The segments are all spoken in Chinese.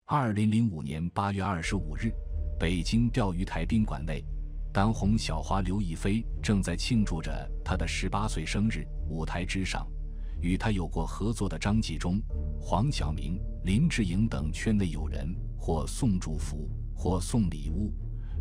2005年8月25日，北京钓鱼台宾馆内，当红小花刘亦菲正在庆祝着她的18岁生日。舞台之上，与她有过合作的张纪中、黄晓明、林志颖等圈内友人或送祝福，或送礼物。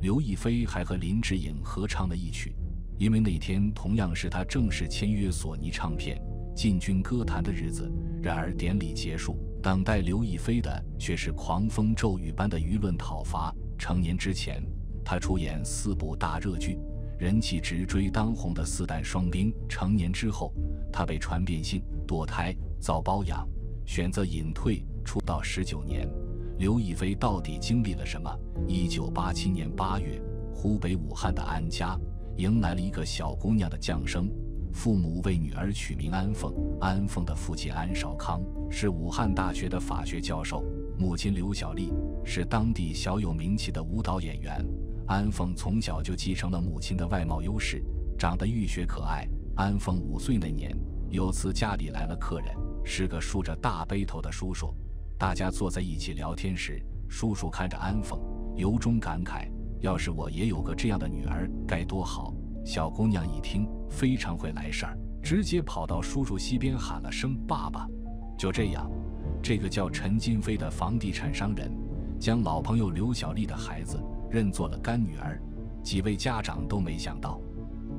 刘亦菲还和林志颖合唱了一曲，因为那天同样是她正式签约索尼唱片进军歌坛的日子。然而典礼结束，等待刘亦菲的却是狂风骤雨般的舆论讨伐。成年之前，她出演4部大热剧，人气直追当红的4代双冰。成年之后，她被传变性、堕胎、遭包养，选择隐退。出道19年，刘亦菲到底经历了什么？1987年8月，湖北武汉的安家迎来了一个小姑娘的降生。父母为女儿取名安凤，安凤的父亲安绍康是武汉大学的法学教授，母亲刘晓丽是当地小有名气的舞蹈演员。安凤从小就继承了母亲的外貌优势，长得浴血可爱。安凤5岁那年，有次家里来了客人，是个梳着大背头的叔叔。大家坐在一起聊天时，叔叔看着安凤，由衷感慨，要是我也有个这样的女儿该多好。小姑娘一听非常会来事儿，直接跑到叔叔膝边喊了声爸爸。就这样，这个叫陈金飞的房地产商人将老朋友刘晓丽的孩子认作了干女儿。几位家长都没想到，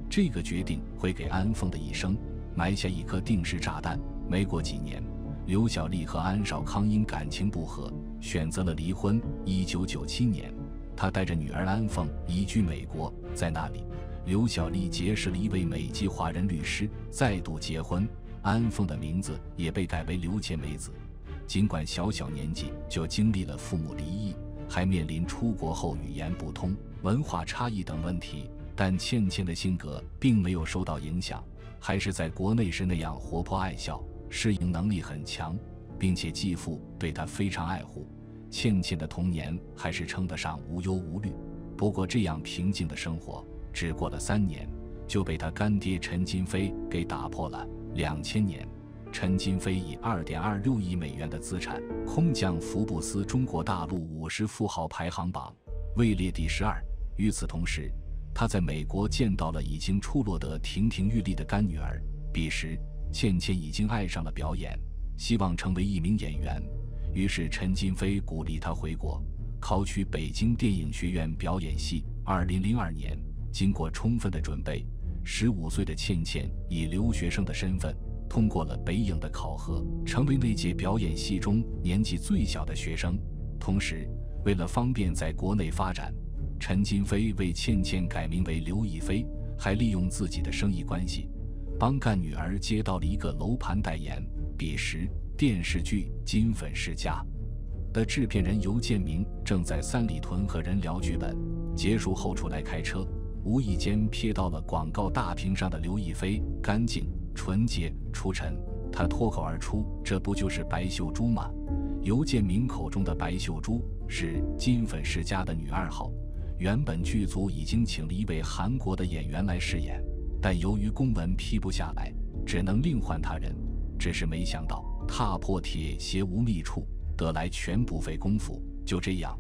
这个决定会给安凤的一生埋下一颗定时炸弹。没过几年，刘晓丽和安绍康因感情不和，选择了离婚。1997年，他带着女儿安凤移居美国，在那里，刘晓丽结识了一位美籍华人律师，再度结婚。安凤的名字也被改为刘千梅子。尽管小年纪就经历了父母离异，还面临出国后语言不通、文化差异等问题，但倩倩的性格并没有受到影响，还是在国内是那样活泼爱笑，适应能力很强，并且继父对她非常爱护。倩倩的童年还是称得上无忧无虑。不过这样平静的生活只过了3年，就被他干爹陈金飞给打破了。2000年，陈金飞以2.26亿美元的资产空降福布斯中国大陆50富豪排行榜，位列第12。与此同时，他在美国见到了已经出落得亭亭玉立的干女儿。彼时，倩倩已经爱上了表演，希望成为一名演员。于是陈金飞鼓励她回国，考取北京电影学院表演系。2002年，经过充分的准备，15岁的倩倩以留学生的身份通过了北影的考核，成为那届表演系中年纪最小的学生。同时，为了方便在国内发展，陈金飞为倩倩改名为刘亦菲，还利用自己的生意关系，帮干女儿接到了一个楼盘代言。彼时，电视剧《金粉世家》的制片人尤建明正在三里屯和人聊剧本，结束后出来开车，无意间瞥到了广告大屏上的刘亦菲，干净、纯洁、出尘。他脱口而出：“这不就是白秀珠吗？”尤建明口中的白秀珠是《金粉世家》的女2号。原本剧组已经请了一位韩国的演员来饰演，但由于公文批不下来，只能另换他人。只是没想到踏破铁鞋无觅处，得来全不费工夫。就这样，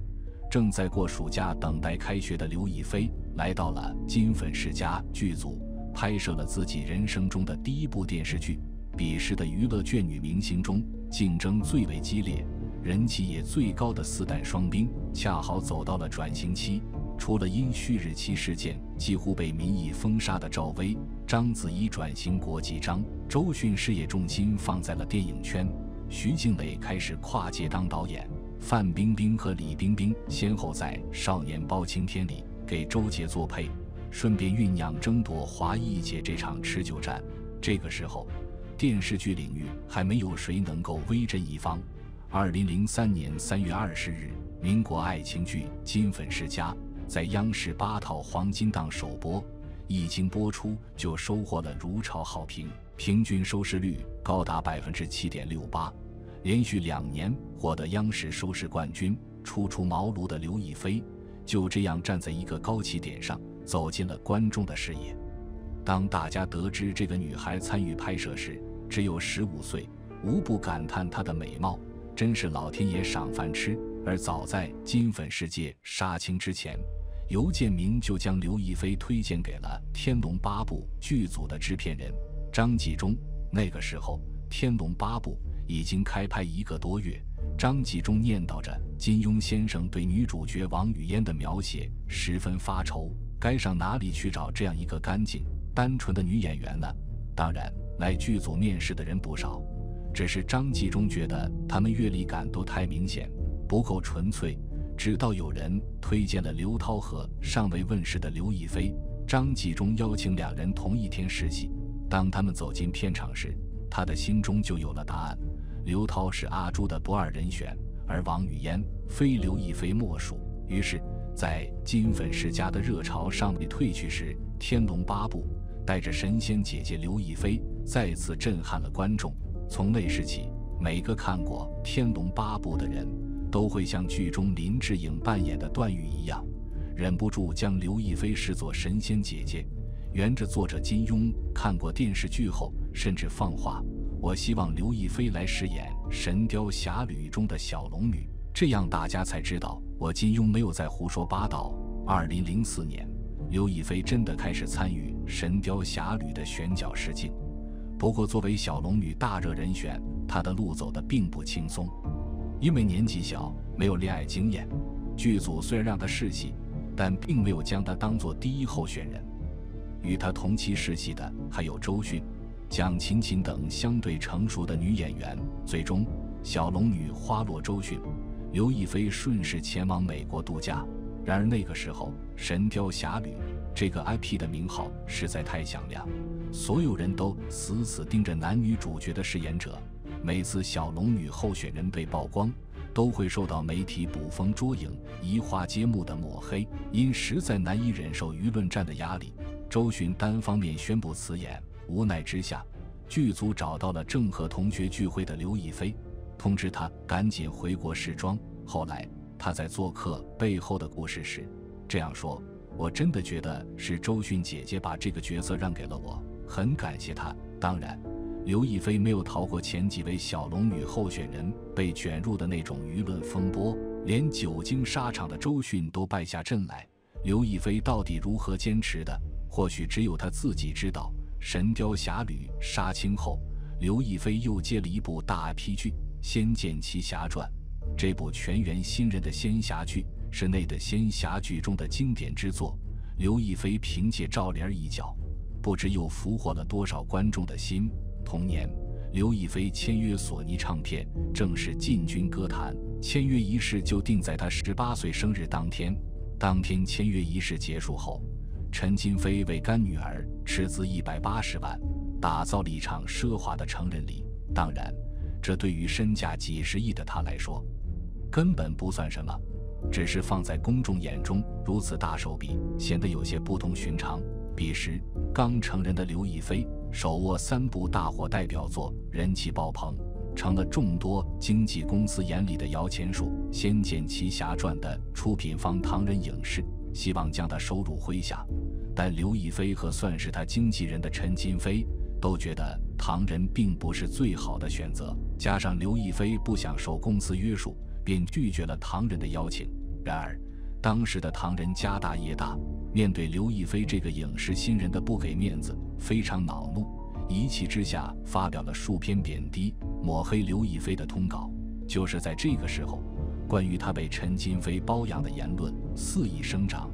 正在过暑假等待开学的刘亦菲来到了《金粉世家》剧组，拍摄了自己人生中的第1部电视剧。彼时的娱乐圈女明星中，竞争最为激烈、人气也最高的4代双冰恰好走到了转型期。除了因旭日旗事件几乎被民意封杀的赵薇、章子怡转型国际章，周迅事业重心放在了电影圈，徐静蕾开始跨界当导演，范冰冰和李冰冰先后在《少年包青天》里给周杰作配，顺便酝酿争夺华谊姐这场持久战。这个时候，电视剧领域还没有谁能够威震一方。2003年3月20日，民国爱情剧《金粉世家》在央视8套黄金档首播，一经播出就收获了如潮好评，平均收视率高达 7.68%， 连续2年获得央视收视冠军。初出茅庐的刘亦菲就这样站在一个高起点上，走进了观众的视野。当大家得知这个女孩参与拍摄时只有15岁，无不感叹她的美貌，真是老天爷赏饭吃。而早在《金粉世界》杀青之前，尤建明就将刘亦菲推荐给了《天龙八部》剧组的制片人张纪中。那个时候，《天龙八部》已经开拍1个多月，张纪中念叨着金庸先生对女主角王语嫣的描写十分发愁，该上哪里去找这样一个干净单纯的女演员呢？当然，来剧组面试的人不少，只是张纪中觉得他们阅历感都太明显，不够纯粹。直到有人推荐了刘涛和尚未问世的刘亦菲，张纪中邀请2人同一天试戏。当他们走进片场时，他的心中就有了答案：刘涛是阿朱的不二人选，而王语嫣非刘亦菲莫属。于是，在金粉世家的热潮尚未退去时，《天龙八部》带着神仙姐姐刘亦菲再次震撼了观众。从那时起，每个看过《天龙八部》的人都会像剧中林志颖扮演的段誉一样，忍不住将刘亦菲视作神仙姐姐。原着作者金庸看过电视剧后，甚至放话：我希望刘亦菲来饰演《神雕侠侣》中的小龙女，这样大家才知道我金庸没有在胡说八道。2004年，刘亦菲真的开始参与《神雕侠侣》的选角试镜。不过作为小龙女大热人选，她的路走得并不轻松。因为年纪小，没有恋爱经验，剧组虽然让她试戏，但并没有将她当作第一候选人。与她同期试戏的还有周迅、蒋勤勤等相对成熟的女演员。最终，小龙女花落周迅，刘亦菲顺势前往美国度假。然而那个时候，《神雕侠侣》这个 IP 的名号实在太响亮，所有人都死死盯着男女主角的饰演者。每次小龙女候选人被曝光，都会受到媒体捕风捉影、移花接木的抹黑。因实在难以忍受舆论战的压力，周迅单方面宣布辞演。无奈之下，剧组找到了正和同学聚会的刘亦菲，通知她赶紧回国试妆。后来她在做客《背后的故事》时这样说：我真的觉得是周迅姐姐把这个角色让给了我，很感谢她。当然，刘亦菲没有逃过前几位小龙女候选人被卷入的那种舆论风波，连久经沙场的周迅都败下阵来。刘亦菲到底如何坚持的，或许只有她自己知道。《神雕侠侣》杀青后，刘亦菲又接了一部大 IP 剧《仙剑奇侠传》。这部全员新人的仙侠剧是内的仙侠剧中的经典之作。刘亦菲凭借赵莲一角，不知又俘获了多少观众的心。同年，刘亦菲签约索尼唱片，正式进军歌坛。签约仪式就定在她18岁生日当天。当天签约仪式结束后，陈金飞为干女儿斥资180万，打造了一场奢华的成人礼。当然，这对于身价几十亿的她来说，根本不算什么，只是放在公众眼中，如此大手笔，显得有些不同寻常。彼时刚成人的刘亦菲手握3部大火代表作，人气爆棚，成了众多经纪公司眼里的摇钱树。《仙剑奇侠传》的出品方唐人影视希望将她收入麾下，但刘亦菲和算是她经纪人的陈金飞都觉得唐人并不是最好的选择，加上刘亦菲不想受公司约束，便拒绝了唐人的邀请。然而当时的唐人家大业大，面对刘亦菲这个影视新人的不给面子，非常恼怒，一气之下发表了数篇贬低、抹黑刘亦菲的通稿。就是在这个时候，关于她被陈金飞包养的言论肆意生长，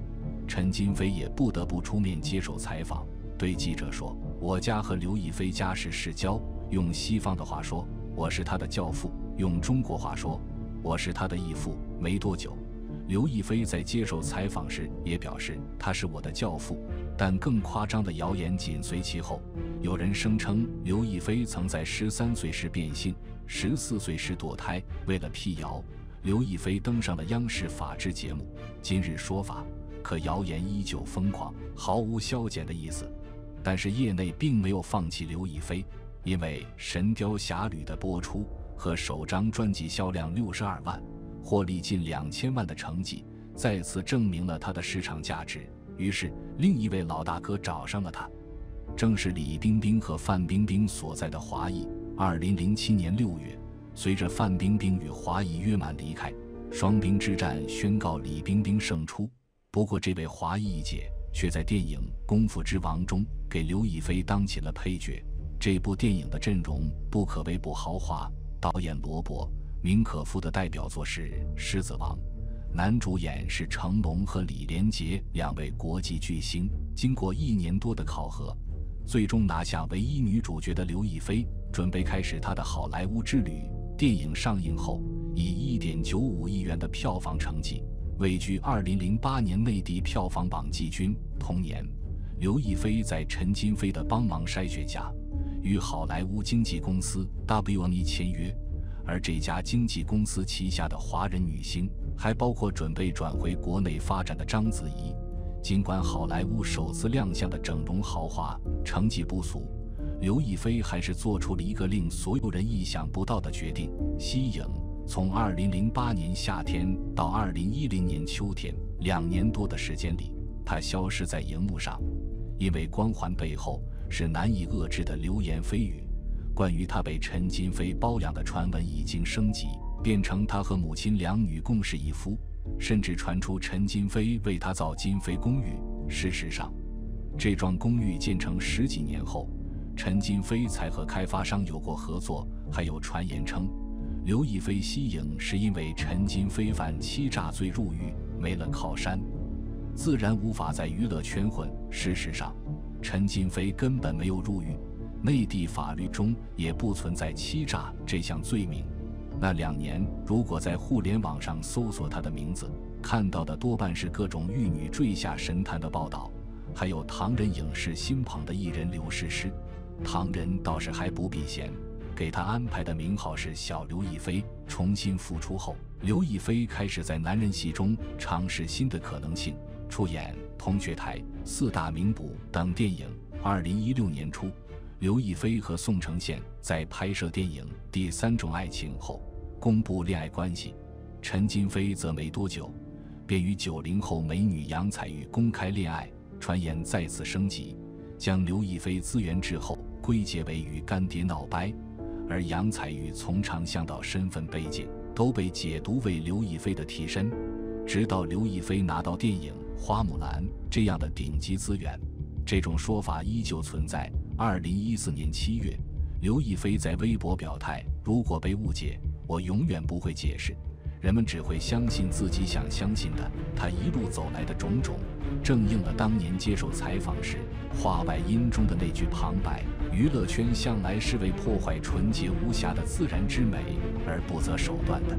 陈金飞也不得不出面接受采访，对记者说：我家和刘亦菲家是世交，用西方的话说，我是她的教父；用中国话说，我是她的义父。没多久，刘亦菲在接受采访时也表示他是我的教父，但更夸张的谣言紧随其后。有人声称刘亦菲曾在13岁时变性，14岁时堕胎。为了辟谣，刘亦菲登上了央视法制节目《今日说法》，可谣言依旧疯狂，毫无消减的意思。但是业内并没有放弃刘亦菲，因为《神雕侠侣》的播出和首张专辑销量62万，获利近2000万的成绩，再次证明了她的市场价值。于是另一位老大哥找上了她，正是李冰冰和范冰冰所在的华谊。2007年6月，随着范冰冰与华谊约满离开，双冰之战宣告李冰冰胜出，不过这位华裔一姐却在电影《功夫之王》中给刘亦菲当起了配角。这部电影的阵容不可谓不豪华，导演罗伯·明可夫的代表作是《狮子王》，男主演是成龙和李连杰两位国际巨星。经过1年多的考核，最终拿下唯一女主角的刘亦菲准备开始她的好莱坞之旅。电影上映后，以1.95亿元的票房成绩位居2008年内地票房榜季军。同年，刘亦菲在陈金飞的帮忙筛选下，与好莱坞经纪公司 WME 签约，而这家经纪公司旗下的华人女星还包括准备转回国内发展的章子怡。尽管好莱坞首次亮相的整容豪华成绩不俗，刘亦菲还是做出了一个令所有人意想不到的决定：息影。从2008年夏天到2010年秋天2年多的时间里，她消失在荧幕上。因为光环背后是难以遏制的流言蜚语，关于她被陈金飞包养的传闻已经升级，变成她和母亲两女共侍一夫，甚至传出陈金飞为她造金飞公寓。事实上，这幢公寓建成10几年后，陈金飞才和开发商有过合作。还有传言称，刘亦菲息影是因为陈金飞犯欺诈罪入狱，没了靠山，自然无法在娱乐圈混。事实上，陈金飞根本没有入狱，内地法律中也不存在欺诈这项罪名。那2年，如果在互联网上搜索他的名字，看到的多半是各种玉女坠下神坛的报道，还有唐人影视新捧的艺人刘诗诗。唐人倒是还不避嫌，给他安排的名号是小刘亦菲。重新复出后，刘亦菲开始在男人戏中尝试新的可能性，出演《同学台》《四大名捕》等电影。2016年初，刘亦菲和宋承宪在拍摄电影《第三种爱情》后公布恋爱关系，陈金飞则没多久便与90后美女杨采钰公开恋爱。传言再次升级，将刘亦菲资源滞后归结为与干爹闹掰，而杨采钰从长向导身份背景都被解读为刘亦菲的替身。直到刘亦菲拿到电影《花木兰》这样的顶级资源，这种说法依旧存在。2014年7月，刘亦菲在微博表态：如果被误解，我永远不会解释，人们只会相信自己想相信的。她一路走来的种种，正应了当年接受采访时话外音中的那句旁白：娱乐圈向来是为破坏纯洁无瑕的自然之美而不择手段的。